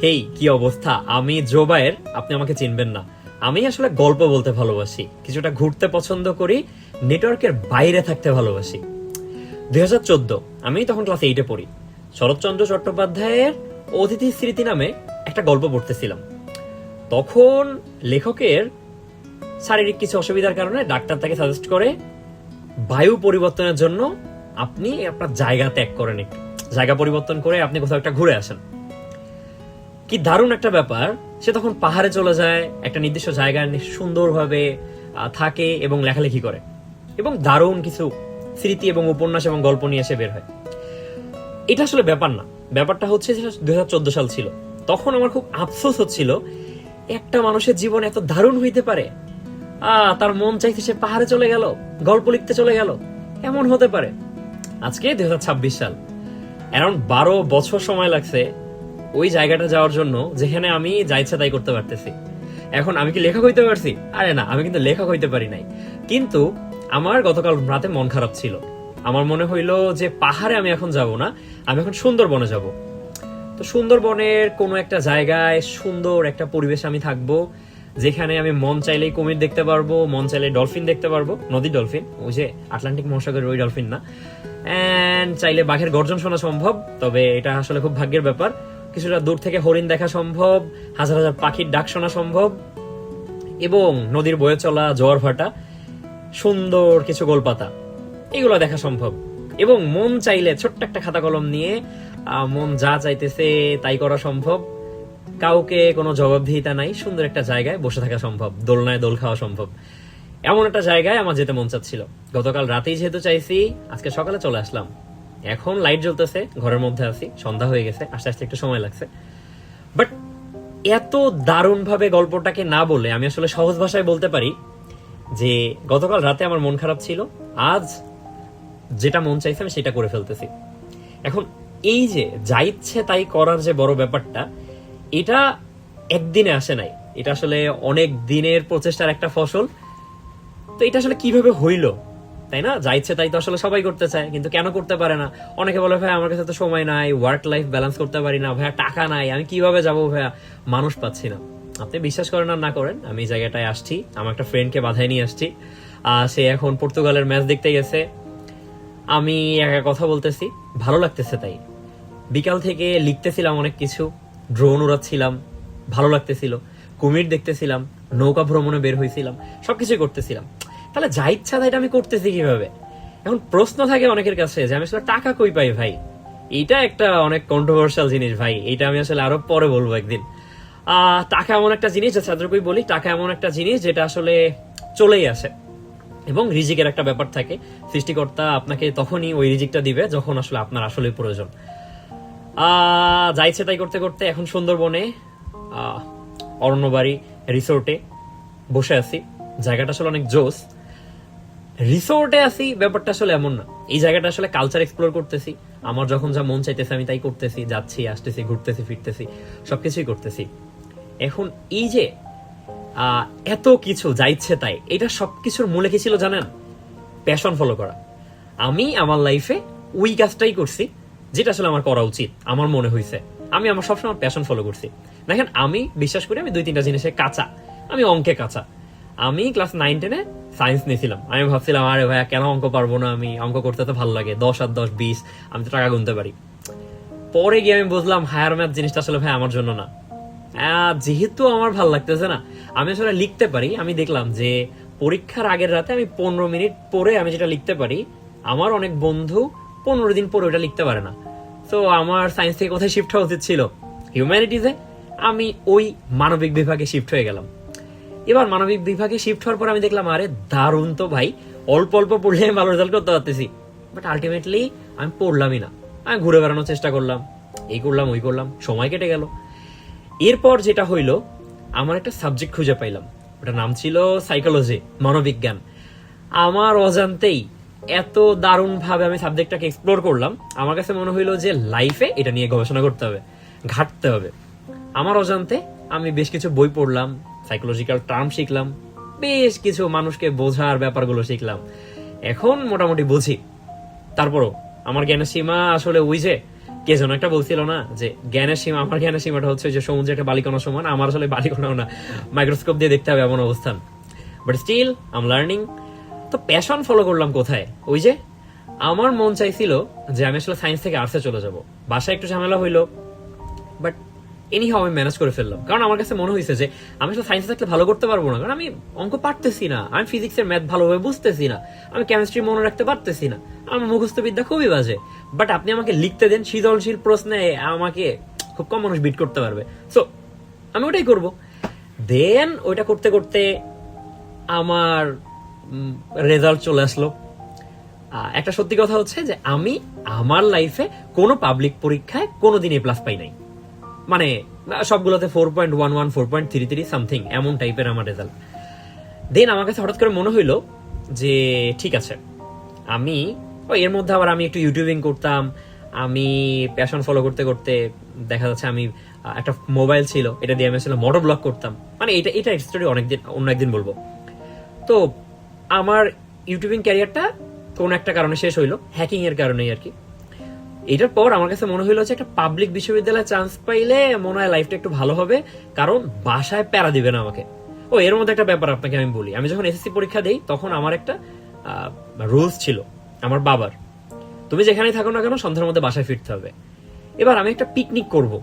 হেই, কি অবস্থা? আমি জোবায়ের। আপনি আমাকে চিনবেন না। আমি আসলে গল্প বলতে ভালোবাসি, কিছুটা ঘুরতে পছন্দ করি, নেটওয়ার্কের বাইরে থাকতে ভালোবাসি। 2014 আমি তখন ক্লাস 8-এ পড়ি। শরৎচন্দ্র চট্টোপাধ্যায়ের অতিথি স্মৃতি নামে একটা গল্প পড়তেছিলাম। তখন লেখকের শারীরিক কিছু অসুবিধার কারণে ডাক্তার তাকে সাজেস্ট করে বায়ু পরিবর্তনের জন্য আপনি আপনার জায়গা ত্যাগ করেন, একটু জায়গা পরিবর্তন করে আপনি কোথাও একটা ঘুরে আসেন। কি দারুণ একটা ব্যাপার। সে তখন পাহাড়ে চলে যায়, একটা নির্দিষ্ট জায়গায় সুন্দরভাবে থাকে এবং লেখালেখি করে, এবং দারুণ কিছু স্মৃতি এবং উপন্যাস এবং গল্প নিয়ে এসে বের হয়। এটা আসলে ব্যাপার না, ব্যাপারটা হচ্ছে যে 2014 সাল ছিল। তখন আমার খুব আফসোস হচ্ছিল, একটা মানুষের জীবন এত দারুণ হইতে পারে। তার মন চাইছে সে পাহাড়ে চলে গেল, গল্প লিখতে চলে গেল, এমন হতে পারে। আজকে 2026 সাল, অ্যারাউন্ড 12 বছর সময় লাগছে ওই জায়গাটা যাওয়ার জন্য যেখানে আমি যা ইচ্ছা তাই করতে পারতেছি। এখন আমি কি লেখক হইতে পারছি? আরে না, আমি কিন্তু লেখক হইতে পারি নাই। কিন্তু আমার গতকাল রাতে মন খারাপ ছিল। আমার মনে হইলো যে পাহাড়ে আমি এখন যাব না, আমি এখন সুন্দরবনে যাব। তো সুন্দরবনের কোনো একটা জায়গায় সুন্দর একটা পরিবেশ আমি থাকবো, যেখানে আমি মন চাইলেই কুমির দেখতে পারবো, মন চাইলে ডলফিন দেখতে পারবো, নদীর ডলফিন, ওই যে আটলান্টিক মহাসাগরের ওই ডলফিন না। এন্ড চাইলে বাঘের গর্জন শোনা সম্ভব, তবে এটা আসলে খুব ভাগ্যের ব্যাপার। কিছুটা দূর থেকে হরিণ দেখা সম্ভব, হাজার হাজার পাখির ডাক শোনা সম্ভব, এবং নদীর বয়ে চলা জোয়ার ভাটা, সুন্দর কিছু গোলপাতা, এগুলো দেখা সম্ভব। এবং মন চাইলে ছোট্ট একটা খাতা কলম নিয়ে মন যা চাইতেছে তাই করা সম্ভব। কাউকে কোনো জবাবদিহিতা নাই, সুন্দর একটা জায়গায় বসে থাকা সম্ভব, দোলনায় দোল খাওয়া সম্ভব। এমন একটা জায়গায় আমার যেতে মন চাচ্ছিল। গতকাল রাতেই যেহেতু চাইছি, আজকে সকালে চলে আসলাম। এখন লাইট জ্বলতেছে, ঘরের মধ্যে আছি, সন্ধ্যা হয়ে গেছে, আস্তে আস্তে একটু সময় লাগছে। বাট এত দারুণ ভাবে গল্পটাকে না বলে আমি আসলে সহজ ভাষায় বলতে পারি যে গতকাল রাতে আমার মন খারাপ ছিল, আজ যেটা মন চাইছে আমি সেটা করে ফেলতেছি। এখন এই যে যা ইচ্ছে তাই করার যে বড় ব্যাপারটা, এটা একদিনে আসে নাই, এটা আসলে অনেক দিনের প্রচেষ্টার একটা ফসল। তো এটা আসলে কিভাবে হইলো, তাই না? যা ইচ্ছে তাই তো আসলে সবাই করতে চায়, কিন্তু কেন করতে পারে না? অনেকে বলে ভাই আমার কাছে তো সময় নাই, ওয়ার্ক লাইফ ব্যালেন্স করতে পারি না, ভাইয়া টাকা নাই, আমি কিভাবে যাবো ভাইয়া, মানুষ পাচ্ছি না। আপনি বিশ্বাস করেন আর না করেন, আমি এই জায়গাটায় আসছি, আমার একটা ফ্রেন্ডকে বাধায় নিয়ে আসছি। সে এখন পর্তুগালের ম্যাচ দেখতে গেছে, আমি একা কথা বলতেছি, ভালো লাগতেছে। তাই বিকাল থেকে লিখতেছিলাম অনেক কিছু, ড্রোন উড়াচ্ছিলাম, ভালো লাগতেছিল, কুমির দেখতেছিলাম, নৌকা ভ্রমণে বের হয়েছিলাম, সবকিছুই করতেছিলাম। তাহলে যা ইচ্ছা তাই আমি করতেছি কিভাবে? এখন প্রশ্ন থাকে অনেকের কাছে যে আমি আসলে টাকা কই পাই ভাই। এটা একটা অনেক কন্ট্রোভার্সিয়াল জিনিস ভাই, এটা আমি আসলে আরো পরে বলবো একদিন। টাকা এমন একটা জিনিস, ছাত্রকই বলি, টাকা এমন একটা জিনিস যেটা আসলে চলেই আসে, এবং রিজিকের একটা ব্যাপার থাকে। সৃষ্টিকর্তা আপনাকে তখনই ওই রিজিকটা দিবে যখন আসলে আপনার আসলে প্রয়োজন। যা ইচ্ছে তাই করতে করতে এখন সুন্দরবনে অরণ্যবাড়ি রিসোর্টে বসে আছি। জায়গাটা আসলে অনেক জোস। রিসোর্টে আছি ব্যাপারটা আসলে এমন না, এই জায়গাটা আসলে কালচার এক্সপ্লোর করতেছি। আমার যখন যা মন চাইতেছে আমি তাই করতেছি, যাচ্ছি আসতেছি, ঘুরতেছি ফিরতেছি, সবকিছুই করতেছি। এখন এই যে এত কিছু যা ইচ্ছে তাই, এটা সবকিছুর মূলে কি ছিল জানেন? প্যাশন ফলো করা। আমি আমার লাইফে ওই কাজটাই করছি যেটা আসলে আমার করা উচিত, আমার মনে হয়েছে। আমি আমার সবসময় প্যাশন ফলো করছি। দেখেন, আমি বিশ্বাস করি আমি 2-3টা জিনিসে কাঁচা। আমি অঙ্কে কাঁচা। আমি ক্লাস 9-10-এ সায়েন্স নিয়েছিলাম। আমি ভাবছিলাম আরে ভাইয়া কেন অঙ্ক পারবো না, আমি অঙ্ক করতে তো ভালো লাগে, 10 আর 10 20, আমি তো টাকা গুনতে পারি। পরে গিয়ে আমি বুঝলাম হায়ার ম্যাথ জিনিসটা আসলে ভাই আমার জন্য না। যেহেতু আমার ভালো লাগতেছে না, আমি আসলে লিখতে পারি। আমি দেখলাম যে পরীক্ষার আগের রাতে আমি 15 মিনিট পরে আমি যেটা লিখতে পারি, আমার অনেক বন্ধু 15 দিন পরে ওটা লিখতে পারে না। তো আমার সায়েন্স থেকে কোথায় শিফট হওয়া উচিত ছিল? হিউম্যানিটিজে। আমি ওই মানবিক বিভাগে শিফট হয়ে গেলাম। এবার মানবিক বিভাগে শিফট হওয়ার পর আমি দেখলাম আরে দারুণ তো ভাই, অল্প অল্প পড়লে আমি ভালো রেজাল্ট করতে পারতেছি। বাট আলটিমেটলি আমি পড়লামই না। আমি ঘুরে বেড়ানোর চেষ্টা করলাম, এই করলাম ওই করলাম, সময় কেটে গেল। এরপর যেটা হইলো, আমার একটা সাবজেক্ট খুঁজে পাইলাম, ওটার নাম ছিল সাইকোলজি, মনোবিজ্ঞান। আমার অজান্তেই এত দারুণ ভাবে আমি সাবজেক্টটাকে এক্সপ্লোর করলাম, আমার কাছে মনে হইলো যে লাইফে এটা নিয়ে গবেষণা করতে হবে, ঘাটতে হবে। আমার অজান্তে আমি বেশ কিছু বই পড়লাম, সাইকোলজিক্যাল টার্ম শিখলাম, বেশ কিছু মানুষকে বোঝার ব্যাপারগুলো শিখলাম। এখন মোটামুটি বুঝি। তারপরও আমার জ্ঞানের সীমা আসলে ওই যে কে যেন একটা বলছিল না যে জ্ঞানের সীমা, আমার জ্ঞানের সীমাটা হচ্ছে যে সমুদ্রে একটা বালিকণা সমান, আমার আসলে বালিকণাও না, মাইক্রোস্কোপ দিয়ে দেখতে হবে এমন অবস্থান। But still I am learning. তো প্যাশন ফলো করলাম কোথায়, ওই যে আমার মন চাইছিল যে আমি আসলে সায়েন্স থেকে আর্টসে চলে যাব, বাসায় একটু ঝামেলা হইলো, বাট এনিহাও আমি ম্যানেজ করে ফেললাম। কারণ আমার কাছে মনে হয়েছে যে আমি আসলে সায়েন্সে থাকলে ভালো করতে পারবো না, কারণ আমি অঙ্ক পারতেছি না, আমি ফিজিক্সের ম্যাথ ভালোভাবে বুঝতেছি না, আমি কেমিস্ট্রি মনে রাখতে পারতেছি না, আমার মুখস্থ বিদ্যা খুবই বাজে। বাট আপনি আমাকে লিখতে দেন সৃজনশীল প্রশ্নে, আমাকে খুব কম মানুষ বিট করতে পারবে, সো আমি ওটাই করব। দেন ওইটা করতে করতে আমার রেজাল্ট চলে আসলো। একটা সত্যি কথা হচ্ছে যে আমি আমার লাইফে কোনো পাবলিক পরীক্ষায় কোনোদিন এ প্লাস পাই নাই, মানে সবগুলোতে 4.11 4.33 সামথিং এমন টাইপের আমার রেজাল্ট। দেন আমার কাছে হঠাৎ করে মনে হইলো যে ঠিক আছে, আমি এর মধ্যে আবার আমি একটু ইউটিউবিং করতাম, আমি প্যাশন ফলো করতে করতে দেখা যাচ্ছে আমি একটা মোবাইল ছিল, এটা দিয়ে আমি আসলে মোটর ব্লগ করতাম, মানে এটা স্টোরি অনেকদিন অন্য একদিন বলবো। তো আমার ইউটিউবিং ক্যারিয়ারটা কোন একটা কারণে শেষ হইলো, হ্যাকিং এর কারণেই আর কি। এটার পর আমার কাছে মনে হইলো যে একটা পাবলিক বিশ্ববিদ্যালয়ে চান্স পাইলে মনে হয় লাইফটা একটু ভালো হবে, কারণ বাসায় প্যারা দিবে না আমাকে। এর মধ্যে একটা ব্যাপার আপনাকে আমি বলি, আমি যখন এসএসসি পরীক্ষা দেই তখন আমার একটা রুলস ছিল আমার বাবার, তুমি যেখানেই থাকো না কেন সন্ধ্যার মধ্যে বাসায় ফিরতে হবে। এবার আমি একটা পিকনিক করব,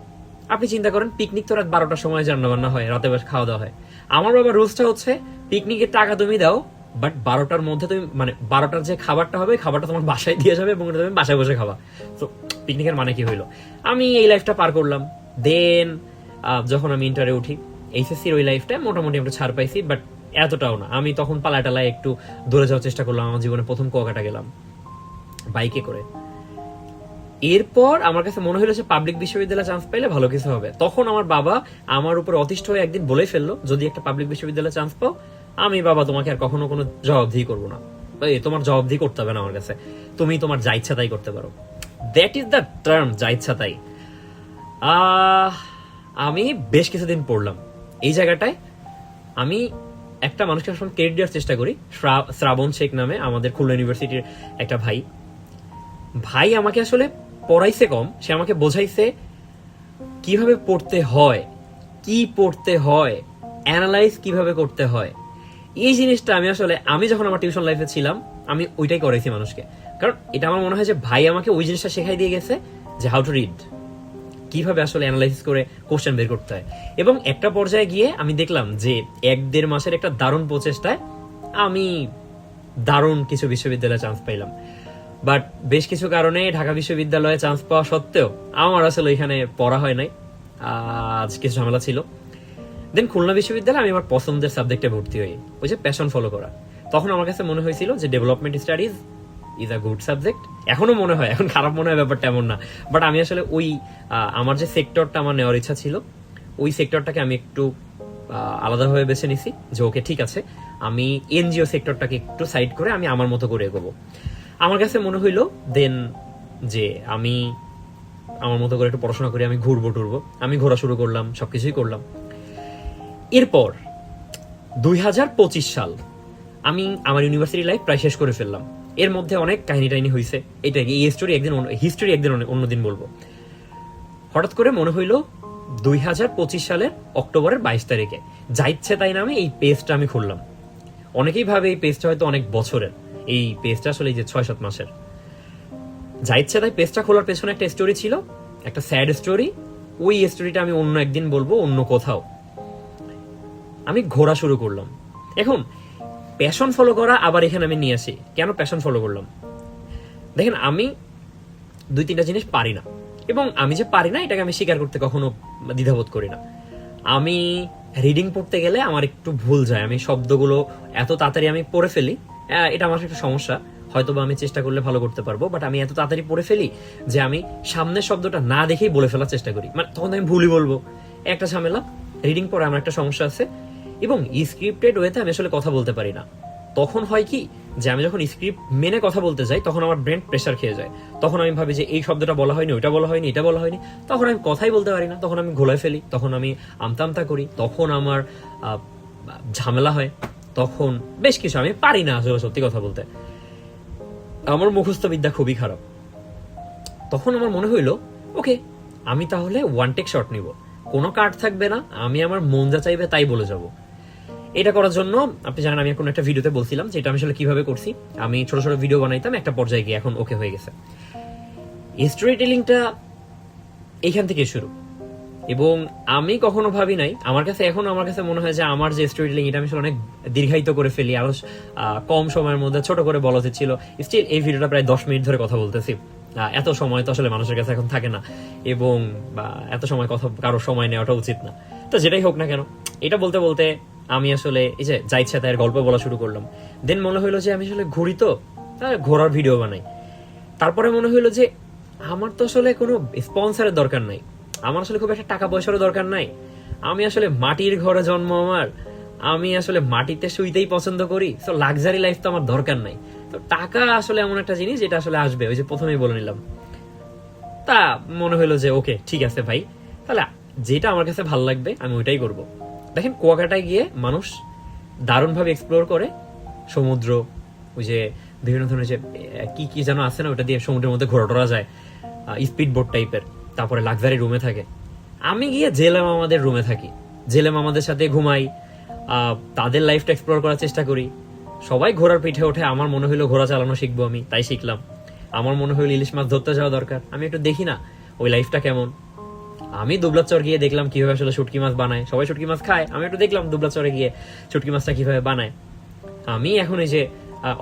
আপনি চিন্তা করেন পিকনিক তো রাত 12টার সময় রান্না বান্না হয়, রাতে বেশ খাওয়া দাওয়া হয়। আমার বাবার রুলসটা হচ্ছে পিকনিকের টাকা তুমি দাও, বাট 12টার মধ্যে তুমি, মানে 12টার যে খাবারটা হবে খাবারটা তোমার বাসায় দিয়ে যাবে এবং তুমি বাসায় বসে খাবা। তো পিকনিকের মানে কি হইলো, আমি এই লাইফটা পার করলাম। দেন যখন আমি ইন্টারে উঠি, এইচএসসির ওই লাইফটা মোটামুটি একটু ছাড় পাইছি, বাট এতটাও না। আমি তখন পালাটালায় একটু দূরে যাওয়ার চেষ্টা করলাম, আমার জীবনে প্রথম কুয়াকাটা গেলাম বাইকে করে। এরপর আমার কাছে মনে হলো যে পাবলিক বিশ্ববিদ্যালয়ে চান্স পাইলে ভালো কিছু হবে। তখন আমার বাবা আমার উপর অতিষ্ঠ হয়ে একদিন বলে ফেললো, যদি একটা পাবলিক বিশ্ববিদ্যালয়ে চান্স পাও, আমি বাবা তোমাকে আর কখনো কোনো জবাবদিহি করবো না, তোমার জবাবদিহি করতে হবে না আমার কাছে, তুমি তোমার যা ইচ্ছা তাই করতে পারো। দ্যাট ইজ দ্য টার্ম, যা ইচ্ছা তাই। আমি বেশ কিছুদিন পড়লাম এই জায়গাটায়। আমি একটা মানুষকে আসলে ক্রেডিট দেওয়ার চেষ্টা করি, শ্রাবণ শেখ নামে আমাদের খুলনা ইউনিভার্সিটির একটা ভাই আমাকে আসলে পড়াইছে কম, সে আমাকে বোঝাইছে কিভাবে পড়তে হয়, কি পড়তে হয়, অ্যানালাইজ কিভাবে করতে হয়। এই জিনিসটা আমি যখন আমার টিউশন লাইফে ছিলাম আমি ওইটাই করাইছি মানুষকে, কারণ এটা আমার মনে হয় যে ভাই আমাকে ওই জিনিসটা শেখাই দিয়ে গেছে যে হাউ টু রিড, কিভাবে আসলে অ্যানালাইসিস করে কোশ্চেন বের করতে হয়। এবং একটা পর্যায়ে গিয়ে আমি দেখলাম যে 1-1.5 মাসের একটা দারুণ প্রচেষ্টায় আমি দারুণ কিছু বিশ্ববিদ্যালয়ে চান্স পাইলাম। বাট বেশ কিছু কারণে ঢাকা বিশ্ববিদ্যালয়ে চান্স পাওয়া সত্ত্বেও আমার আসলে এখানে পড়া হয় নাই, আজ কিছু ঝামেলা ছিল। দেন খুলনা বিশ্ববিদ্যালয়ে আমি আমার পছন্দের সাবজেক্টে ভর্তি হই, ওই যে প্যাশন ফলো করা। তখন আমার কাছে মনে হয়েছিল যে development studies is a good subject. এখনো মনে হয়, এখন খারাপ মনে হয় ব্যাপারটা এমন না, বাট আমি আসলে ওই আমার যে সেক্টরটা আমার নেওয়ার ইচ্ছা ছিল, ওই সেক্টরটাকে আমি একটু আলাদাভাবে বেছে নিছি যে ওকে ঠিক আছে, আমি এনজিও সেক্টরটাকে একটু সাইড করে আমি আমার মতো করে এগোবো। আমার কাছে মনে হইলো দেন যে আমি আমার মতো করে একটু পড়াশোনা করি, আমি ঘুরবো টুরবো, আমি ঘোরা শুরু করলাম, সবকিছুই করলাম। এরপর 2025 সাল আমি আমার ইউনিভার্সিটি লাইফ প্রায় শেষ করে ফেললাম। এর মধ্যে অনেক কাহিনী টাইনি হয়েছে, এটা এই হিস্টোরি একদিন অন্যদিন বলবো। হঠাৎ করে মনে হইলো 2025 সালের অক্টোবরের 22 তারিখে যা ইচ্ছে তাই নামে এই পেজটা আমি খুললাম। অনেকেই ভাবে এই পেজটা হয়তো অনেক বছরের, এই পেজটা আসলে এই যে 6-7 মাসের। যা ইচ্ছে তাই পেজটা খোলার পেছনে একটা স্টোরি ছিল, একটা স্যাড স্টোরি। ওই স্টোরিটা আমি অন্য একদিন বলবো, অন্য কোথাও। আমি ঘোরা শুরু করলাম। এখন প্যাশন ফলো করা আবার এখানে আমি নিয়ে আসি, কেন প্যাশন ফলো করলাম? দেখেন, আমি 2-3টা জিনিস পারি না, এবং আমি যে পারি না এটাকে আমি স্বীকার করতে কখনো দ্বিধাবোধ করি না। আমি রিডিং পড়তে গেলে আমার একটু ভুল যায়, আমি শব্দগুলো এত তাড়াতাড়ি আমি পড়ে ফেলি, এটা আমার একটা সমস্যা। হয়তো বা আমি চেষ্টা করলে ভালো করতে পারবো, বাট আমি এত তাড়াতাড়ি পড়ে ফেলি যে আমি সামনের শব্দটা না দেখেই বলে ফেলার চেষ্টা করি, মানে তখন আমি ভুলই বলবো, একটা ঝামেলা। রিডিং পড়ে আমার একটা সমস্যা আছে, এবং স্ক্রিপ্টেড ওয়েতে আমি আসলে কথা বলতে পারি না। তখন হয় কি যে আমি যখন স্ক্রিপ্ট মেনে কথা বলতে যাই তখন আমার ব্রেন প্রেসার খেয়ে যায়, তখন আমি ভাবি যে এই শব্দটা বলা হয়নি, ওইটা বলা হয়নি, এটা বলা হয়নি, তখন আমি কথাই বলতে পারি না, তখন আমি ঘোলায় ফেলি, তখন আমি আমতা করি, তখন আমার ঝামেলা হয়, তখন বেশ কিছু আমি পারি না আসলে, সত্যি কথা বলতে আমার মুখস্থ বিদ্যা খুবই খারাপ। তখন আমার মনে হইলো ওকে, আমি তাহলে ওয়ান টেক শট নিব, কোনো কাট থাকবে না, আমি আমার মন যা চাইবে তাই বলে যাব। এটা করার জন্য আপনি জানেন আমি কোনো একটা ভিডিওতে বলছিলাম যে এটা আমি আসলে কিভাবে করছি। আমি ছোট ছোট ভিডিও বানাইতাম, একটা পর্যায়ে গিয়ে এখন ওকে হয়ে গেছে। স্টোরি টেলিংটা এইখান থেকে শুরু, এবং আমি কখনো ভাবি নাই, আমার কাছে মনে হয় যে আমার যে স্টোরি টেলিং এটা আমি আসলে অনেক দীর্ঘায়িত করে ফেলি, আরো কম সময়ের মধ্যে ছোট করে বলা ছিল। স্টিল এই ভিডিওটা প্রায় 10 মিনিট ধরে কথা বলতেছি। এত সময় তো আসলে মানুষের কাছে এখন থাকে না, এবং এত সময় কথা কারো সময় নেওয়াটা উচিত না। তো যেটাই হোক না কেন, এটা বলতে বলতে আমি আসলে এই যে যা ইচ্ছা তাই গল্প বলা শুরু করলাম। দেন মনে হইলো যে আমি আসলে ঘুরি, তো ঘোরার ভিডিও বানাই। তারপরে মনে হইলো যে আমার তো আসলে কোনো স্পন্সরের দরকার নাই, আমার আসলে খুব একটা টাকা পয়সারও দরকার নাই, আমি আসলে মাটির ঘরে জন্ম আমার, আমি আসলে মাটিতে শুইতেই পছন্দ করি, তো লাক্সারি লাইফ তো আমার দরকার নাই। তো টাকা আসলে এমন একটা জিনিস যেটা আসলে আসবে, ওই যে প্রথমেই বলে নিলাম। তা মনে হইলো যে ওকে ঠিক আছে ভাই, তাহলে যেটা আমার কাছে ভালো লাগবে আমি ওইটাই করব। দেখেন কুয়াকাটায় গিয়ে মানুষ দারুণভাবে এক্সপ্লোর করে সমুদ্র, ওই যে বিভিন্ন ধরনের যে কি কি যেন আছে না, ওটা দিয়ে সমুদ্রের মধ্যে ঘোরা টোরা যায়, স্পিড বোট টাইপের, তারপরে লাক্সারি রুমে থাকে। আমি গিয়ে জেলে মামাদের রুমে থাকি, জেলে মামাদের সাথে ঘুমাই, তাদের লাইফটা এক্সপ্লোর করার চেষ্টা করি। সবাই ঘোড়ার পিঠে ওঠে, আমার মনে হইলো ঘোড়া চালানো শিখবো আমি, তাই শিখলাম। আমার মনে হইলো ইলিশ মাছ ধরতে যাওয়া দরকার, আমি একটু দেখি না ওই লাইফটা কেমন। আমি দুবলাচর গিয়ে দেখলাম কিভাবে আসলে শুটকি মাছ বানায়, সবাই শুটকি মাছ খায়, আমি একটু দেখলাম দুবলাচরে গিয়ে শুটকি মাছটা কিভাবে বানায়। আমি এখন এই যে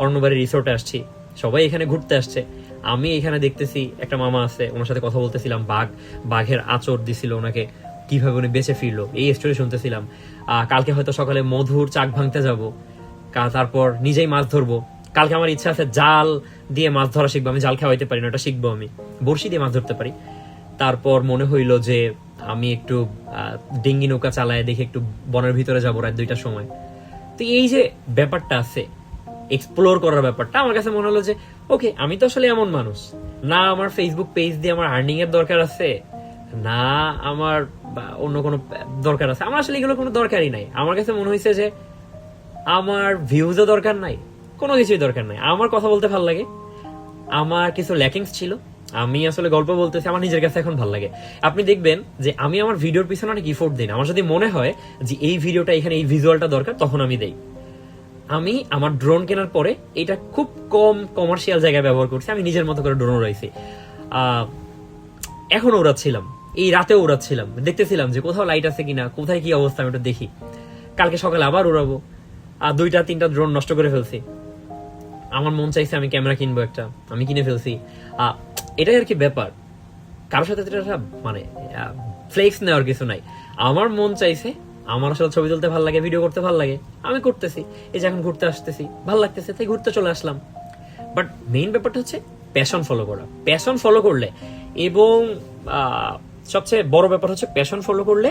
অর্ণবাড়ি রিসোর্টে আসছি, সবাই এখানে ঘুরতে আসছে, আমি এখানে দেখতেছি একটা মামা আছে, ওনার সাথে কথা বলতেছিলাম, বাঘের আচর দিছিল ওনাকে, কিভাবে উনি বেঁচে ফিরলো এই স্টোরি শুনতেছিলাম। কালকে হয়তো সকালে মধুর চাক ভাঙতে যাব, তারপর নিজেই মাছ ধরবো। কালকে আমার ইচ্ছা আছে জাল দিয়ে মাছ ধরা শিখবো, আমি জাল খাওয়াইতে পারি না, ওটা শিখবো আমি, বড়শি দিয়ে মাছ ধরতে পারি। তারপর মনে হইলো যে আমি একটু ডিঙ্গি নৌকা চালায় দেখে একটু বনের ভিতরে যাবো রাত 2টার সময়। তো এই যে ব্যাপারটা আছে এক্সপ্লোর করার ব্যাপারটা, আমার কাছে মনে হলো যে ওকে, আমি তো আসলে এমন মানুষ না, আমার ফেসবুক পেজ দিয়ে আমার আর্নিং এর দরকার আছে, না আমার অন্য কোনো দরকার আছে, আমার আসলে এগুলো কোনো দরকারই নাই। আমার কাছে মনে হয়েছে যে আমার ভিউজও দরকার নাই, কোনো কিছুই দরকার নাই, আমার কথা বলতে ভালো লাগে, আমার কিছু ল্যাকিংস ছিল, আমি আসলে গল্প বলতেছি, আমার নিজের কাছে এখন ভালো লাগে। আপনি দেখবেন যে আমি আমার ভিডিওর পিছনে অনেক ইফোর্ট দিই না, আমার যদি মনে হয় যে এই ভিডিওটা এখানে এই ভিজুয়ালটা দরকার তখন আমি দেই। আমি আমার ড্রোন কেনার পরে এটা খুব কম কমার্শিয়াল জায়গায় ব্যবহার করছি, আমি নিজের মতো করে ড্রোন উড়াইছি। এখনো উড়াচ্ছিলাম, এই রাতেও উড়াচ্ছিলাম, দেখতেছিলাম যে কোথাও লাইট আছে কিনা, কোথায় কি অবস্থা আমি ওটা দেখি। কালকে সকালে আবার উড়াবো, 2-3টা ড্রোন নষ্ট করে ফেলছি। আমার মন চাইছে আমি ক্যামেরা কিনবো একটা, আমি কিনে ফেলছি। এটাই আর কি ব্যাপার, কারোর সাথে মানে ফ্লেক্স নেওয়ার কিছু নাই। আমার মন চাইছে, আমার আসলে ছবি তুলতে ভালো লাগে, ভিডিও করতে ভালো লাগে, আমি করতেছি। এই যে এখন ঘুরতে আসতেছি, ভালো লাগতেছে তাই ঘুরতে চলে আসলাম। বাট মেইন ব্যাপারটা হচ্ছে প্যাশন ফলো করা। প্যাশন ফলো করলে, এবং সবচেয়ে বড় ব্যাপার হচ্ছে প্যাশন ফলো করলে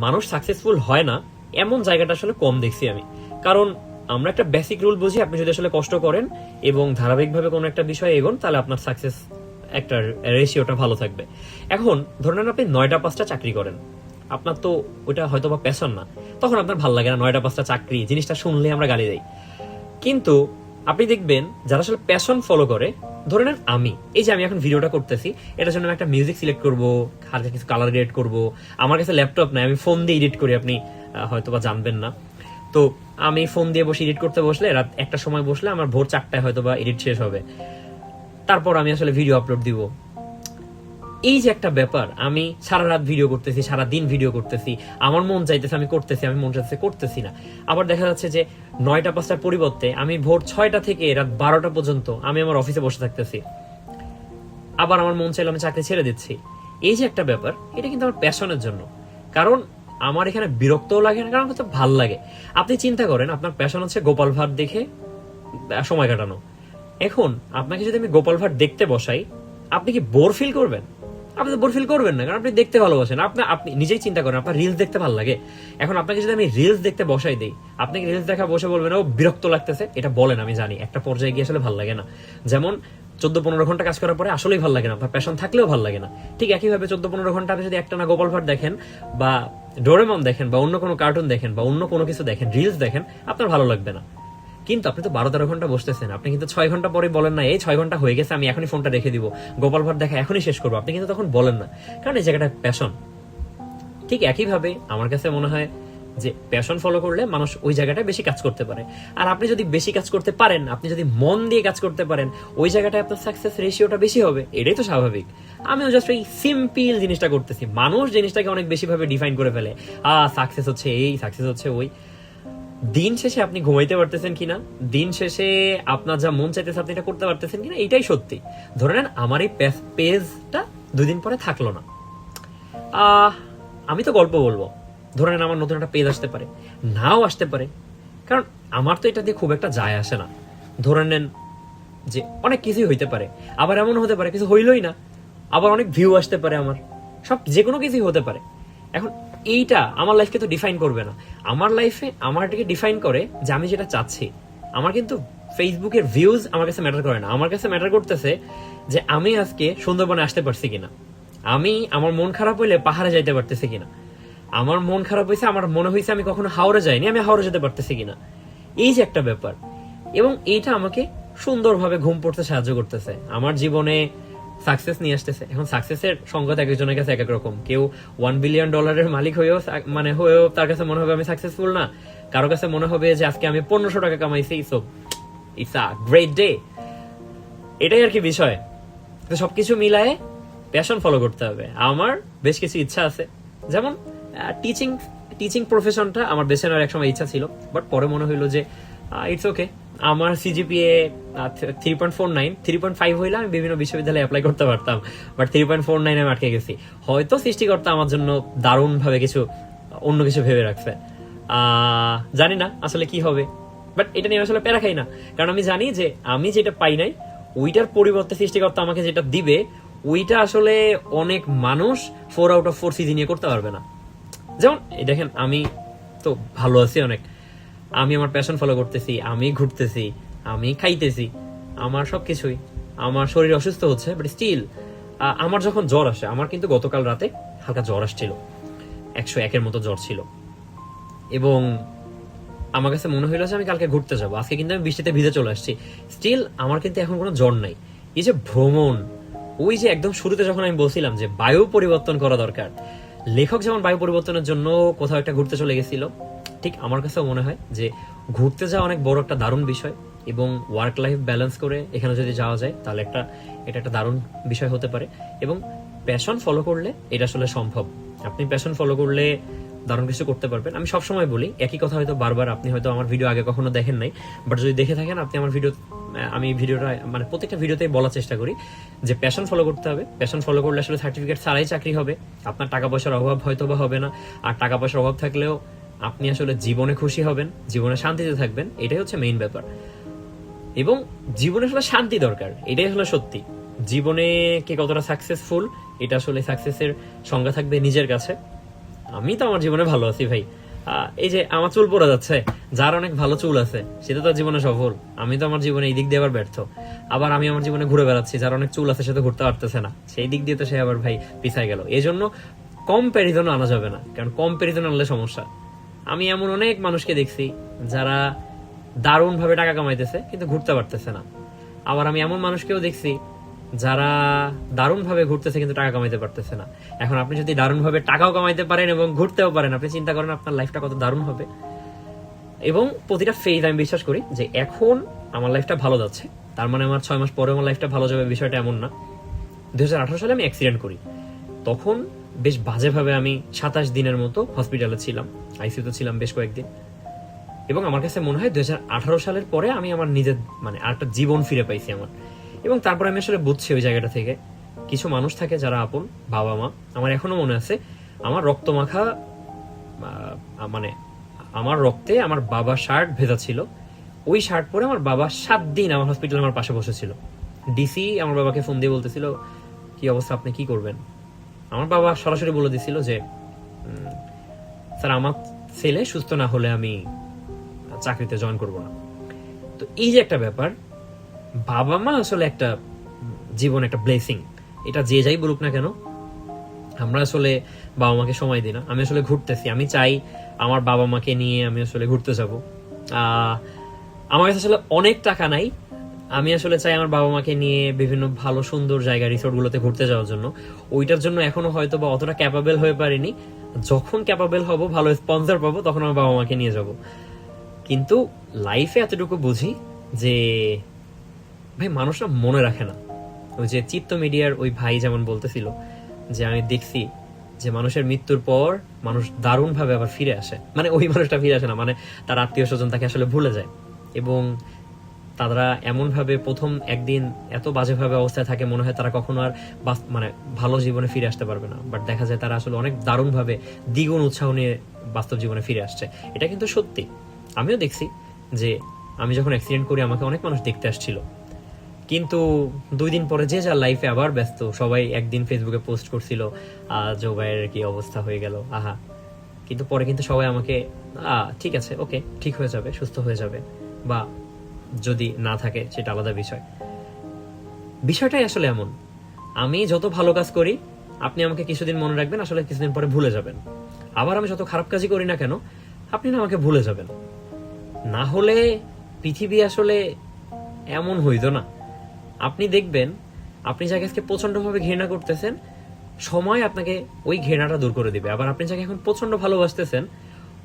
মানুষ সাকসেসফুল হয় না এমন জায়গাটা আসলে কম দেখছি আমি। কারণ আমরা একটা বেসিক রুল বুঝি, আপনি যদি আসলে কষ্ট করেন এবং ধারাবাহিকভাবে কোনো একটা বিষয়ে এগোন, তাহলে আপনার সাকসেস একটা রেশিওটা ভালো থাকবে। এখন ধরেন আপনি 9টা 5টা চাকরি করেন, আপনার তো ওইটা হয়তো বা প্যাশন না, তখন আপনার ভালো লাগে না 9টা 5টা চাকরি, জিনিসটা শুনলে আমরা গালি দেই। কিন্তু আপনি দেখবেন যারা আসলে প্যাশন ফলো করে, ধরে নেন আমি এই যে আমি এখন ভিডিওটা করতেছি, এটার জন্য আমি একটা মিউজিক সিলেক্ট করবো, হালকা কিছু কালার গ্রেড করবো, আমার কাছে ল্যাপটপ নাই, আমি ফোন দিয়ে এডিট করি, আপনি হয়তো বা জানবেন না। তো আমি ফোন দিয়ে বসে এডিট করতে বসলে রাত 1টার সময় বসলে আমার ভোর 4টায় হয়তো বা এডিট শেষ হবে, তারপর আমি আসলে ভিডিও আপলোড দিব। এই যে একটা ব্যাপার, আমি সারা রাত ভিডিও করতেছি, সারা দিন ভিডিও করতেছি, আমার মন চাইতেছে আমি করতেছি, আমি মন চাইতেছে করতেছি না। আবার দেখা যাচ্ছে যে 9টা 5টার পরিবর্তে আমি ভোর 6টা থেকে রাত 12টা পর্যন্ত আমি আমার অফিসে বসে থাকতেছি, আবার আমার মন চাইলে আমি চাকরি ছেড়ে দিচ্ছি। এই যে একটা ব্যাপার, এটা কিন্তু আমার প্যাশনের জন্য, কারণ আমার এখানে বিরক্তও লাগে না, কারণ হচ্ছে ভাল লাগে। আপনি চিন্তা করেন, আপনার প্যাশন হচ্ছে গোপাল ভাট দেখে সময় কাটানো। এখন আপনাকে যদি আমি গোপাল ভাট দেখতে বসাই, আপনি কি বোর ফিল করবেন? আপনি তো বোর ফিল করবেন না, কারণ আপনি দেখতে ভালোবাসেন। আপনি নিজেই চিন্তা করেন, আপনার রিলস দেখতে ভালো লাগে। এখন আপনাকে যদি আমি রিলস দেখতে বসাই দিই, আপনি কি রিলস দেখা বসে বলবেন ও বিরক্ত লাগতেছে? এটা বলেন, আমি জানি একটা পর্যায়ে গিয়ে আসলে ভালো লাগে না। যেমন 14-15 ঘন্টা কাজ করার পরে আসলেই ভালো লাগে না, আপনার প্যাশন থাকলেও ভালো লাগে না। ঠিক একইভাবে 14-15 ঘন্টা আপনি যদি একটা না গোপাল ভাট দেখেন, বা ডোরেমন দেখেন, বা অন্য কোনো কার্টুন দেখেন, বা অন্য কোনো কিছু দেখেন, রিলস দেখেন, আপনার ভালো লাগবে না। কিন্তু আপনি তো 12-13 ঘন্টা বসতেছেন, আপনি কিন্তু 6 ঘন্টা পরে বলেন না এই 6 ঘন্টা হয়ে গেছে আমি এখনই ফোনটা রেখে দিব, গোপাল ভাট দেখা এখনই শেষ করবো, আপনি কিন্তু তখন বলেন না, কারণ এই জায়গাটা প্যাশন। ঠিক একইভাবে আমার কাছে মনে হয় যে প্যাশন ফলো করলে মানুষ ওই জায়গাটায় বেশি কাজ করতে পারে। আর আপনি যদি বেশি কাজ করতে পারেন, আপনি যদি মন দিয়ে কাজ করতে পারেন, ওই জায়গাটায় আপনার সাকসেস রেশিওটা বেশি হবে, এটাই তো স্বাভাবিক। আমিও জাস্ট এই সিম্পল জিনিসটা করতেছি। মানুষ জিনিসটাকে অনেক বেশি ভাবে ডিফাইন করে ফেলে, সাকসেস হচ্ছে এই, সাকসেস হচ্ছে ওই। দিন শেষে আপনি ঘুমাইতে পারতেছেন কিনা, দিন শেষে আপনার যা মন চাইতেছে আপনি এটা করতে পারতেছেন কিনা, এটাই সত্যি। ধরে নেন আমার এই পেজটা 2 দিন পরে থাকলো না, আমি তো গল্প বলবো, ধরে নেন আমার নতুন একটা পেজ আসতে পারে, নাও আসতে পারে, কারণ আমার তো এটা দিয়ে খুব একটা যায় আসে না। ধরে নেন যে অনেক কিছুই হইতে পারে, আবার এমন হতে পারে কিছু হইলই না, আবার অনেক ভিউ আসতে পারে, আমার সব যে কোনো কিছুই হতে পারে। এখন এইটা আমার লাইফকে তো ডিফাইন করবে না। আমার লাইফে আমার এটাকে ডিফাইন করে যে আমি যেটা চাচ্ছি। আমার কিন্তু ফেসবুকের ভিউজ আমার কাছে ম্যাটার করে না, আমার কাছে ম্যাটার করতেছে যে আমি আজকে সুন্দরবনে আসতে পারছি কিনা, আমি আমার মন খারাপ হইলে পাহাড়ে যাইতে পারতেছি কিনা, আমার মন খারাপ হয়েছে, আমার মনে হয়েছে আমি কখনো হাওড়ে যাইনি, আমি হাওড়ে যেতে পারতেছি কিনা, এই যে একটা ব্যাপার। এবং এইটা আমাকে সুন্দরভাবে ঘুম পড়তে সাহায্য করতেছে, আমার জীবনে সাকসেস নিয়ে আসতেছে। এখন সাকসেসের সংজ্ঞা এক একজনের কাছে এক এক রকম। কেউ $1 বিলিয়ন মালিক হয়েও হয়েও তার কাছে মনে হবে আমি সাকসেসফুল না, কারো কাছে মনে হবে যে আজকে আমি 1500 টাকা কামাইছি, so it's a great day. এটাই আর কি বিষয়। তো সবকিছু মিলায়ে প্যাশন ফলো করতে হবে। আমার বেশ কিছু ইচ্ছা আছে, যেমন টিচিং প্রফেশনটা আমার বেছে নেওয়ার একসময় ইচ্ছা ছিল, বাট পরে মনে হইলো যে ইটস ওকে, আমার সিজিপিএ 3.49, 3.5 হইলে আমি বিভিন্ন বিশ্ববিদ্যালয়ে অ্যাপ্লাই করতে পারতাম, বাট 3.49 আমি আটকে গেছি। হয়তো সৃষ্টিকর্তা আমার জন্য দারুণ ভাবে কিছু অন্য কিছু ভেবে রাখছে, জানি না আসলে কি হবে, বাট এটা নিয়ে আসলে প্যারা খাই না, কারণ আমি জানি যে আমি যেটা পাই নাই ওইটার পরিবর্তে সৃষ্টিকর্তা আমাকে যেটা দিবে ওইটা আসলে অনেক মানুষ 4 আউট অফ 4 সিজি নিয়ে করতে পারবে না। যেমন দেখেন আমি তো ভালো আছি অনেক, আমি আমার প্যাশন ফলো করতেছি, আমি ঘুরতেছি, আমি খাইতেছি, আমার সবকিছুই, আমার শরীর অসুস্থ হচ্ছে, বাট স্টিল আমার যখন জ্বর আসে, আমার কিন্তু গতকাল রাতে হালকা জ্বর আসছিল, 101-এর মতো জ্বর ছিল, এবং আমার কাছে মনে হইলো যে আমি কালকে ঘুরতে যাবো, আজকে কিন্তু আমি বৃষ্টিতে ভিজে চলে আসছি, স্টিল আমার কিন্তু এখন কোনো জ্বর নাই। এই যে ভ্রমণ, ওই যে একদম শুরুতে যখন আমি বলছিলাম যে বায়ু পরিবর্তন করা দরকার, লেখক যেমন বায়ু পরিবর্তনের জন্য কোথাও একটা ঘুরতে চলে গেছিল, ঠিক আমার কাছেও মনে হয় যে ঘুরতে যাওয়া অনেক বড় একটা দারুণ বিষয়, এবং ওয়ার্ক লাইফ ব্যালেন্স করে এখানে যদি যাওয়া যায় তাহলে এটা একটা দারুণ বিষয় হতে পারে। এবং প্যাশন ফলো করলে এটা আসলে সম্ভব। আপনি প্যাশন ফলো করলে দারুণ কিছু করতে পারবেন। আমি সবসময় বলি একই কথা, হয়তো বারবার আপনি হয়তো আমার ভিডিও আগে কখনো দেখেন নাই, বাট যদি দেখে থাকেন আপনি আমার আমি ভিডিওটা মানে প্রত্যেকটা ভিডিওতেই বলার চেষ্টা করি যে প্যাশন ফলো করতে হবে। প্যাশন ফলো করলে আসলে সার্টিফিকেট ছাড়াই চাকরি হবে, আপনার টাকা পয়সার অভাব হয়তো বা হবে না, আর টাকা পয়সার অভাব থাকলেও আপনি আসলে জীবনে খুশি হবেন, জীবনে শান্তিতে থাকবেন, এটাই হচ্ছে মেইন ব্যাপার। এবং জীবনে আসলে শান্তি দরকার, এটাই আসলে সত্যি। জীবনে কে কতটা সাকসেসফুল এটা আসলে সাকসেসের সংজ্ঞা থাকবে নিজের কাছে। আমি তো আমার জীবনে ভালো আছি ভাই, এই যে আমার চুল পড়ে যাচ্ছে, যার অনেক ভালো চুল আছে সে তো তার জীবনে সফল, আমি তো আমার জীবনে এই দিক দিয়ে আবার ব্যর্থ। আবার আমি আমার জীবনে ঘুরে বেড়াচ্ছি, যার অনেক চুল আছে সে তো ঘুরতে পারতেছে না, সেই দিক দিয়ে তো সে আবার ভাই পিছায় গেল। এই জন্য কম্প্যারিজন আনা যাবে না, কারণ কম্প্যারিজন আনলে সমস্যা। আমি এমন অনেক মানুষকে দেখছি যারা দারুণ ভাবে টাকা কামাইতেছে কিন্তু ঘুরতে পারতেছে না, আবার আমি এমন মানুষকেও দেখছি যারা দারুণ ভাবে ঘুরতেছে কিন্তু টাকা কামাইতে পারতেছে না। এখন আপনি যদি দারুণ ভাবে টাকাও কামাইতে পারেন এবং ঘুরতেও পারেন, আপনি চিন্তা করেন আপনার লাইফটা কত দারুণ হবে। এবং প্রতিটা ফেজ আমি বিশ্বাস করি যে এখন আমার লাইফটা ভালো যাচ্ছে, তার মানে আমার 6 মাস পরে আমার লাইফটা ভালো যাবে, বিষয়টা এমন না। 2018 সালে আমি অ্যাক্সিডেন্ট করি, তখন বেশ বাজেভাবে আমি 27 দিনের মতো হসপিটালে ছিলাম, আইসিইউতে ছিলাম বেশ কয়েকদিন। এবং আমার কাছে মনে হয় 2018 সালের পরে আমি আমার নিজের মানে আরেকটা জীবন ফিরে পাইছি আমার। এবং তারপর আমি আসলে বুঝছি ওই জায়গাটা থেকে কিছু মানুষ থাকে যারা আপন, বাবা মা। আমার এখনো মনে আছে আমার রক্ত মাখা মানে আমার রক্তে আমার বাবার শার্ট ভেজা ছিল, ওই শার্ট পরে আমার বাবা 7 দিন আমার হসপিটালে আমার পাশে বসেছিল। ডিসি আমার বাবাকে ফোন দিয়ে বলতেছিল কি অবস্থা, আপনি কি করবেন? আমার বাবা সরাসরি বলে দিছিল যে স্যার আমার ছেলে সুস্থ না হলে আমি চাকরিতে জয়েন করব না। তো এই যে একটা ব্যাপার, বাবা মা আসলে একটা জীবন একটা ব্লেসিং, এটা যে যাই বলুক না কেন, আমরা আসলে বাবা মাকে সময় দিই না। আমি আসলে ঘুরতেছি, আমি চাই আমার বাবা মাকে নিয়ে আমি আসলে ঘুরতে যাব। আমার কাছে আসলে অনেক টাকা নাই, আমি আসলে চাই আমার বাবা মাকে নিয়ে বিভিন্ন ভালো সুন্দর জায়গা রিসোর্ট গুলোতে ঘুরতে যাওয়ার জন্য। ওইটার জন্য এখনো হয়তো বা অতটা ক্যাপাবেল হয়ে পারিনি। যখন ক্যাপাবেল হব, ভালো স্পন্সর পাবো, তখন আমার বাবা মাকে নিয়ে যাব। কিন্তু লাইফে এতটুকু বুঝি যে ভাই মানুষরা মনে রাখে না। ওই যে চিত্ত মিডিয়ার ওই ভাই যেমন বলতেছিল যে আমি দেখছি যে মানুষের মৃত্যুর পর মানুষ দারুণ ভাবে আবার ফিরে আসে, মানে ওই মানুষটা ফিরে আসে না, মানে তার আত্মীয় স্বজন তাকে আসলে ভুলে যায়, এবং তারা এমন ভাবে প্রথম একদিন এত বাজেভাবে অবস্থায় থাকে মনে হয় তারা কখনো আর মানে ভালো জীবনে ফিরে আসতে পারবে না। বাট দেখা যায় তারা আসলে অনেক দারুণ ভাবে দ্বিগুণ উৎসাহ নিয়ে বাস্তব জীবনে ফিরে আসছে। এটা কিন্তু সত্যি। আমিও দেখছি যে আমি যখন অ্যাক্সিডেন্ট করি আমাকে অনেক মানুষ দেখতে আসছিল, কিন্তু 2 দিন পরে যে যার লাইফে আবার ব্যস্ত। সবাই একদিন ফেসবুকে পোস্ট করছিল জো ভাইয়ের কি অবস্থা হয়ে গেল, আহা। কিন্তু পরে কিন্তু সবাই আমাকে ঠিক আছে, ওকে, ঠিক হয়ে যাবে, সুস্থ হয়ে যাবে, বা যদি না থাকে সেটা আলাদা বিষয়। বিষয়টাই আসলে এমন, আমি যত ভালো কাজ করি আপনি আমাকে কিছুদিন মনে রাখবেন, আসলে কিছুদিন পরে ভুলে যাবেন। আবার আমি যত খারাপ কাজই করি না কেন আপনি না আমাকে ভুলে যাবেন। না হলে পৃথিবী আসলে এমন হইতো না। আপনি দেখবেন আপনি যাকে আজকে প্রচন্ড ভাবে ঘৃণা করতেছেন, সময় আপনাকে ওই ঘৃণাটা দূর করে দিবে। আবার আপনি যাকে এখন প্রচন্ড ভালোবাসতেছেন,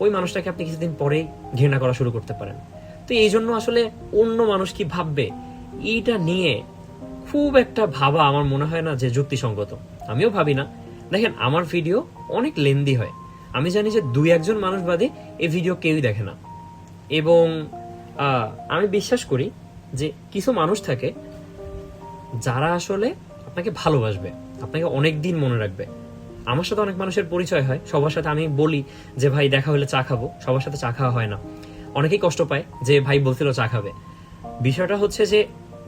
ওই মানুষটাকে আপনি কিছুদিন পরেই ঘৃণা করা শুরু করতে পারেন। তো এই জন্য আসলে অন্য মানুষ কি ভাববে এইটা নিয়ে খুব একটা ভাবা আমার মনে হয় না যে যুক্তিসঙ্গত। আমিও ভাবি না। দেখেন, আমার ভিডিও অনেক লেন্দি হয়, আমি জানি যে 2-1 মানুষ বাদে এই ভিডিও কেউই দেখে না। এবং আমি বিশ্বাস করি যে কিছু মানুষ থাকে যারা আসলে আপনাকে ভালোবাসবে, আপনাকে অনেক দিন মনে রাখবে। আমার সাথে অনেক মানুষের পরিচয় হয়, সবার সাথে আমি বলি যে ভাই দেখা হলে চা খাবো, সবার সাথে চা খাওয়া হয় না। অনেকেই কষ্ট পায় যে ভাই বলছিল চা খাবে। বিষয়টা হচ্ছে যে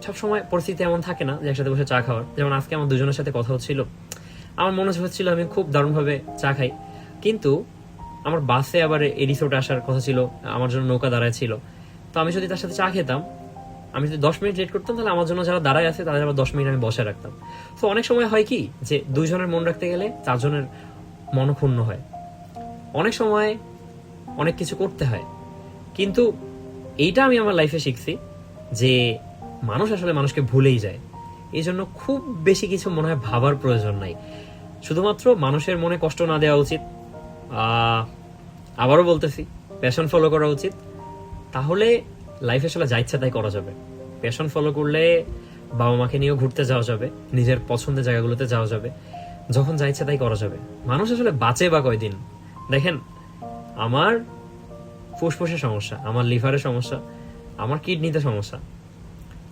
সবসময় পরিস্থিতি এমন থাকে না যে একসাথে বসে চা খাওয়ার। যেমন আজকে আমার দুজনের সাথে কথা হচ্ছিল, আমার মনে হচ্ছিল আমি খুব দারুণভাবে চা খাই, কিন্তু আমার বাসে আবার এই রিসোর্টে আসার কথা ছিল, আমার জন্য নৌকা দাঁড়ায় ছিল। তো আমি যদি তার সাথে চা খেতাম, আমি যদি 10 মিনিট লেট করতাম, তাহলে আমার জন্য যারা দাঁড়ায় আছে তাদের আবার 10 মিনিট আমি বসে রাখতাম। তো অনেক সময় হয় কি যে 2 জনের মন রাখতে গেলে 4 জনের মনক্ষুণ্ণ হয়। অনেক সময় অনেক কিছু করতে হয়, কিন্তু এইটা আমি আমার লাইফে শিখছি যে মানুষ আসলে মানুষকে ভুলেই যায়। এই জন্য খুব বেশি কিছু মনে হয় ভাবার প্রয়োজন নাই। শুধুমাত্র মানুষের মনে কষ্ট না দেওয়া উচিত। আবারও বলতেছি, প্যাশন ফলো করা উচিত। তাহলে লাইফে আসলে যা ইচ্ছা তাই করা যাবে। প্যাশন ফলো করলে বাবা মাকে নিয়েও ঘুরতে যাওয়া যাবে, নিজের পছন্দের জায়গাগুলোতে যাওয়া যাবে, যখন যা ইচ্ছা তাই করা যাবে। মানুষ আসলে বাঁচে বা কয়দিন? দেখেন, আমার ফুসফুসের সমস্যা, আমার লিভারের সমস্যা, আমার কিডনিতে সমস্যা।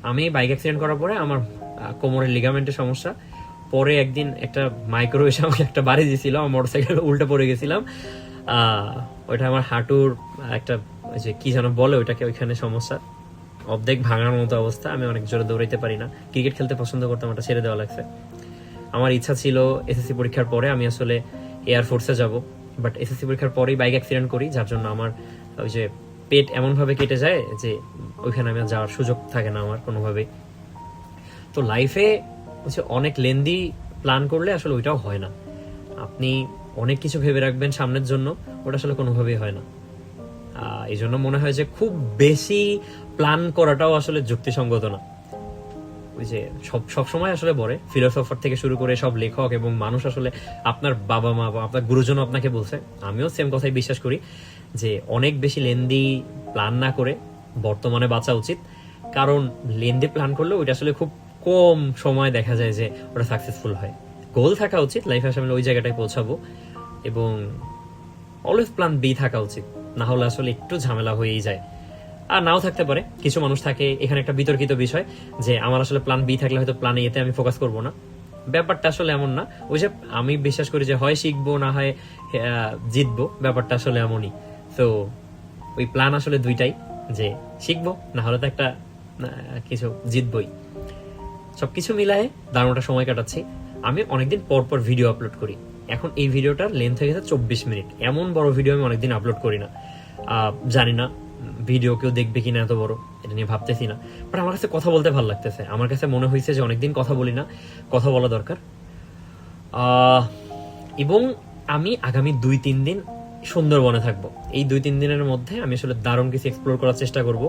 আমি বাইক অ্যাক্সিডেন্ট করার পরে আমার কোমরের লিগামেন্টের সমস্যা। পরে একদিন একটা মাইক্রো এসে আমাকে একটা বাড়ি দিয়েছিল, আমার মোটরসাইকেল উল্টে পড়ে গেছিলাম। ওইটা আমার হাঁটুর একটা যে কি যেন বলে ওইটাকে, ওইখানে সমস্যা, অর্ধেক ভাঙার মতো অবস্থা। আমি অনেক জোরে দৌড়াইতে পারি না, ক্রিকেট খেলতে পছন্দ করতাম, ওটা ছেড়ে দেওয়া লাগছে। আমার ইচ্ছা ছিল এসএসসি পরীক্ষার পরে আমি আসলে এয়ারফোর্সে যাব, বাট এসএসসি পরীক্ষার পরেই বাইক অ্যাক্সিডেন্ট করি, যার জন্য আমার ওই যে পেট এমন ভাবে কেটে যায় যে ওইখানে আমি যাওয়ার সুযোগ থাকে না আমার কোনোভাবেই। তো লাইফে হচ্ছে অনেক লেন্দি প্ল্যান করলে আসলে ওইটাও হয় না। আপনি অনেক কিছু ভেবে রাখবেন সামনের জন্য, ওটা আসলে কোনোভাবেই হয় না। এই জন্য মনে হয় যে খুব বেশি প্ল্যান করাটাও আসলে যুক্তিসঙ্গত না। ওই যে সব সময় আসলে বলে ফিলোসফার থেকে শুরু করে সব লেখক এবং মানুষ আসলে আপনার বাবা মা বা আপনার গুরুজন আপনাকে বলছে, আমিও সেম কথাই বিশ্বাস করি যে অনেক বেশি লেন্দি প্ল্যান না করে বর্তমানে বাঁচা উচিত। কারণ লেন্দি প্ল্যান করলে ওইটা আসলে খুব কম সময় দেখা যায় যে ওটা সাকসেসফুল হয়। গোল থাকা উচিত লাইফে, আসলে ওই জায়গাটায় পৌঁছাবো, এবং অলওয়েজ প্ল্যান বি থাকা উচিত। না হলে আসলে একটু ঝামেলা হয়েই যায়। আর নাও থাকতে পারে, কিছু মানুষ থাকে, এখানে একটা বিতর্কিত বিষয় যে আমার আসলে প্ল্যান বি থাকলে হয়তো প্ল্যান এতে আমি ফোকাস করবো না। ব্যাপারটা আসলে এমন না। ওই যে আমি বিশ্বাস করি যে হয় শিখবো না হয় জিতবো, ব্যাপারটা আসলে এমনই। তো ওই প্ল্যান আসলে দুইটাই, যে শিখবো না হলে তো একটা কিছু জিতবই। সবকিছু মিলায়ে দারুণটা সময় কাটাচ্ছি। আমি অনেকদিন পর পর ভিডিও আপলোড করি। এখন এই ভিডিওটার লেন্থ হয়ে গেছে 24 মিনিট। এমন বড় ভিডিও আমি অনেকদিন আপলোড করি না। জানি না ভিডিও কেউ দেখবে কিনা এত বড়, এটা নিয়ে ভাবতেছি না। বাট আমার কাছে কথা বলতে ভালো লাগতেছে। আমার কাছে মনে হয়েছে যে অনেকদিন কথা বলি না, কথা বলা দরকার। এবং আমি আগামী 2-3 দিন সুন্দরবনে থাকবো। এই 2-3 দিনের মধ্যে আমি আসলে দারুণ কিছু এক্সপ্লোর করার চেষ্টা করব।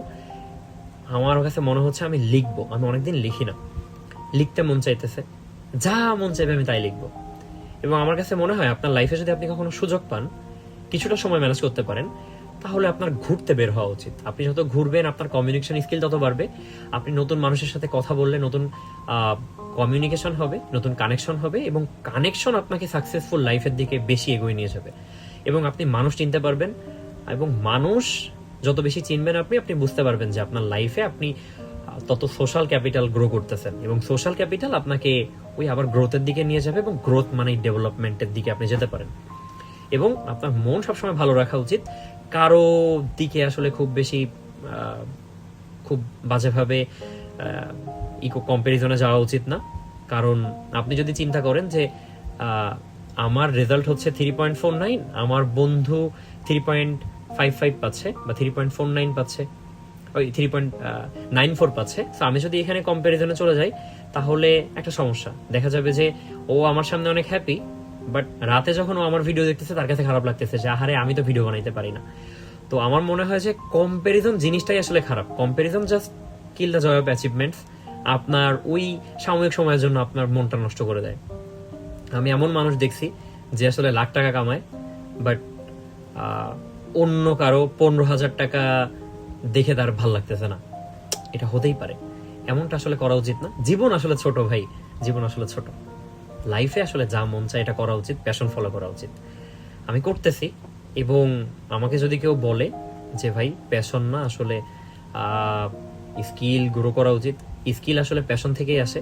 আমার কাছে মনে হচ্ছে আমি লিখবো, আমি অনেকদিন লিখি না, লিখতে মন চাইতেছে, যা মন চাইবে আমি তাই লিখবো। এবং আমার কাছে মনে হয় আপনার লাইফে যদি আপনি কখনো সুযোগ পান, কিছুটা সময় ম্যানেজ করতে পারেন, তাহলে আপনার ঘুরতে বের হওয়া উচিত। আপনি যত ঘুরবেন আপনার কমিউনিকেশন স্কিল তত বাড়বে, আপনি নতুন মানুষের সাথে কথা বললে নতুন কমিউনিকেশন হবে, নতুন কানেকশন হবে, এবং কানেকশন আপনাকে সাকসেসফুল লাইফের দিকে বেশি এগিয়ে নিয়ে যাবে। এবং আপনি মানুষ চিনতে পারবেন, এবং মানুষ যত বেশি চিনবেন আপনি আপনি বুঝতে পারবেন যে আপনার লাইফে আপনি তত সোশ্যাল ক্যাপিটাল গ্রো করতেছেন, এবং সোশ্যাল ক্যাপিটাল আপনাকে ওই আবার গ্রোথের দিকে নিয়ে যাবে, এবং গ্রোথ মানে ডেভেলপমেন্টের দিকে আপনি যেতে পারেন। এবং আপনার মন সবসময় ভালো রাখা উচিত, কারো দিকে আসলে খুব বেশি খুব বাজেভাবে কম্পারিজনে যাওয়া উচিত না। কারণ আপনি যদি চিন্তা করেন যে আমার রেজাল্ট হচ্ছে 3.49, আমার বন্ধু 3.55 পাচ্ছে বা 3.49 পাচ্ছে, ওই 3.94 পাচ্ছে, তো আমি যদি এখানে কম্পারিজনে চলে যাই তাহলে একটা সমস্যা দেখা যাবে যে ও আমার সামনে অনেক হ্যাপি, বাট রাতে যখন ও আমার ভিডিও দেখতেছে তার কাছে খারাপ লাগতেছে যে আহারে আমি তো ভিডিও বানাইতে পারি না। তো আমার মনে হয় যে কম্পারিজন জিনিসটাই আসলে খারাপ। Comparison just kill the joy of achievements, আপনার ওই সাময়িক সময়ের জন্য আপনার মনটা নষ্ট করে দেয়। আমি এমন মানুষ দেখছি যে আসলে লাখ টাকা কামায়, বাট অন্য কারো 15,000 টাকা দেখে তার ভাল লাগতেছে না। এটা হতেই পারে, এমনটা আসলে করা উচিত না। জীবন আসলে ছোট ভাই, জীবন আসলে ছোট। লাইফে আসলে যা মন চায় এটা করা উচিত, প্যাশন ফলো করা উচিত। আমি করতেছি, এবং আমাকে যদি কেউ বলে যে ভাই প্যাশন না, আসলে স্কিল গ্রো করা উচিত, স্কিল আসলে প্যাশন থেকেই আসে।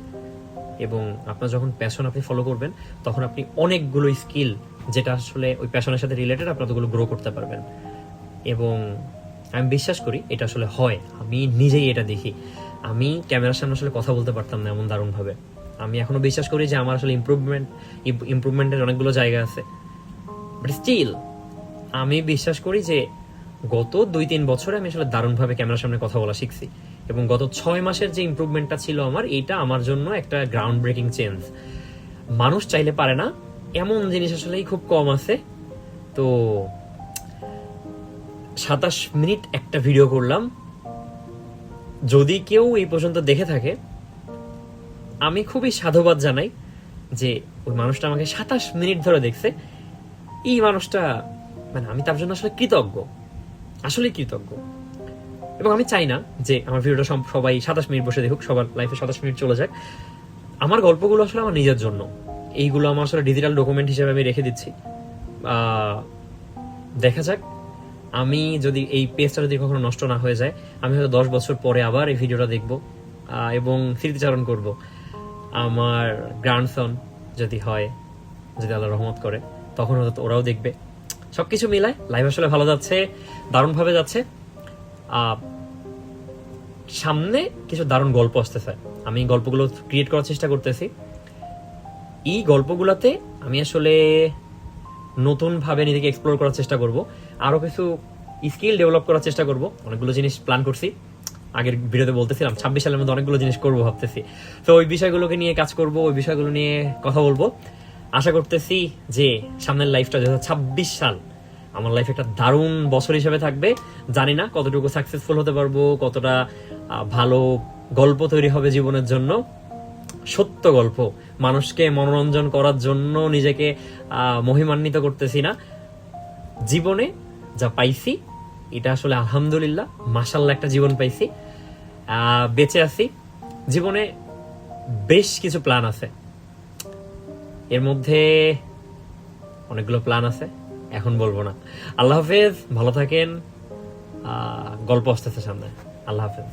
এবং আপনার যখন প্যাশন আপনি ফলো করবেন তখন আপনি অনেকগুলো স্কিল যেটা আসলে ওই প্যাশনের সাথে রিলেটেড আপনার ওগুলো গ্রো করতে পারবেন। এবং আমি বিশ্বাস করি এটা আসলে হয়, আমি নিজেই এটা দেখি। আমি ক্যামেরার সামনে আসলে কথা বলতে পারতাম না এমন দারুণভাবে। আমি এখনো বিশ্বাস করি যে আমার আসলে ইমপ্রুভমেন্টের অনেকগুলো জায়গা আছে, বাট স্টিল আমি বিশ্বাস করি যে গত 2-3 বছরে আমি আসলে দারুণভাবে ক্যামেরার সামনে কথা বলা শিখছি। এবং গত 6 মাসের যে ইমপ্রুভমেন্টটা ছিল আমার, এটা আমার জন্য একটা গ্রাউন্ড ব্রেকিং চেঞ্জ। মানুষ চাইলে পারে না, এমন জিনিস আসলেই খুব কম আছে। তো 27 মিনিট একটা ভিডিও করলাম, যদি কেউ এই পর্যন্ত দেখে থাকে আমি খুবই সাধুবাদ জানাই যে ওই মানুষটা আমাকে 27 মিনিট ধরে দেখছে। এই মানুষটা মানে আমি তার জন্য আসলে কৃতজ্ঞ, আসলে কৃতজ্ঞ। এবং আমি চাই না যে আমার ভিডিওটা সবাই 27 মিনিট বসে দেখুক, সবার লাইফে 27 মিনিট চলে যাক। আমার গল্পগুলো আসলে আমার নিজের জন্য, এইগুলো আমার আসলে ডিজিটাল ডকুমেন্ট হিসেবে আমি রেখে দিচ্ছি। দেখা যাক, আমি যদি এই পেজটা যদি কখনো নষ্ট না হয়ে যায়, আমি হয়তো 10 বছর পরে আবার এই ভিডিওটা দেখব এবং স্মৃতিচারণ করব। আমার গ্র্যান্ডসন যদি হয়, যদি আল্লাহ রহমত করে, তখন হয়তো ওরাও দেখবে। সবকিছু মিলায় লাইফ আসলে ভালো যাচ্ছে, দারুণভাবে যাচ্ছে। সামনে কিছু দারুণ গল্প আসতেছে, আমি গল্পগুলো ক্রিয়েট করার চেষ্টা করতেছি। এই গল্পগুলোতে আমি আসলে নতুন ভাবে নিজেকে এক্সপ্লোর করার চেষ্টা করব, আরো কিছু স্কিল ডেভেলপ করার চেষ্টা করব। অনেকগুলো জিনিস প্ল্যান করছি, আগের ভিডিওতে বলতেছিলাম 26 সালের মধ্যে অনেকগুলো জিনিস করবো ভাবতেছি। তো ওই বিষয়গুলোকে নিয়ে কাজ করব, ওই বিষয়গুলো নিয়ে কথা বলবো। আশা করতেছি যে সামনের লাইফটা 2026 সাল আমার লাইফে একটা দারুণ বছর হিসেবে থাকবে। জানি না কতটুকু সাকসেসফুল হতে পারবো, কতটা ভালো গল্প তৈরি হবে জীবনের জন্য। সত্য গল্প, মানুষকে মনোরঞ্জন করার জন্য নিজেকে মহিমান্বিত করতেছি না। জীবনে যা পাইছি এটা আসলে আলহামদুলিল্লাহ, মাশাআল্লাহ একটা জীবন পাইছি, বেঁচে আছি। জীবনে বেশ কিছু প্ল্যান আছে, এর মধ্যে অনেকগুলো প্ল্যান আছে, এখন বলবো না। আল্লাহ হাফেজ, ভালো থাকেন। গল্প আসতেছে সামনে। আল্লাহ হাফেজ।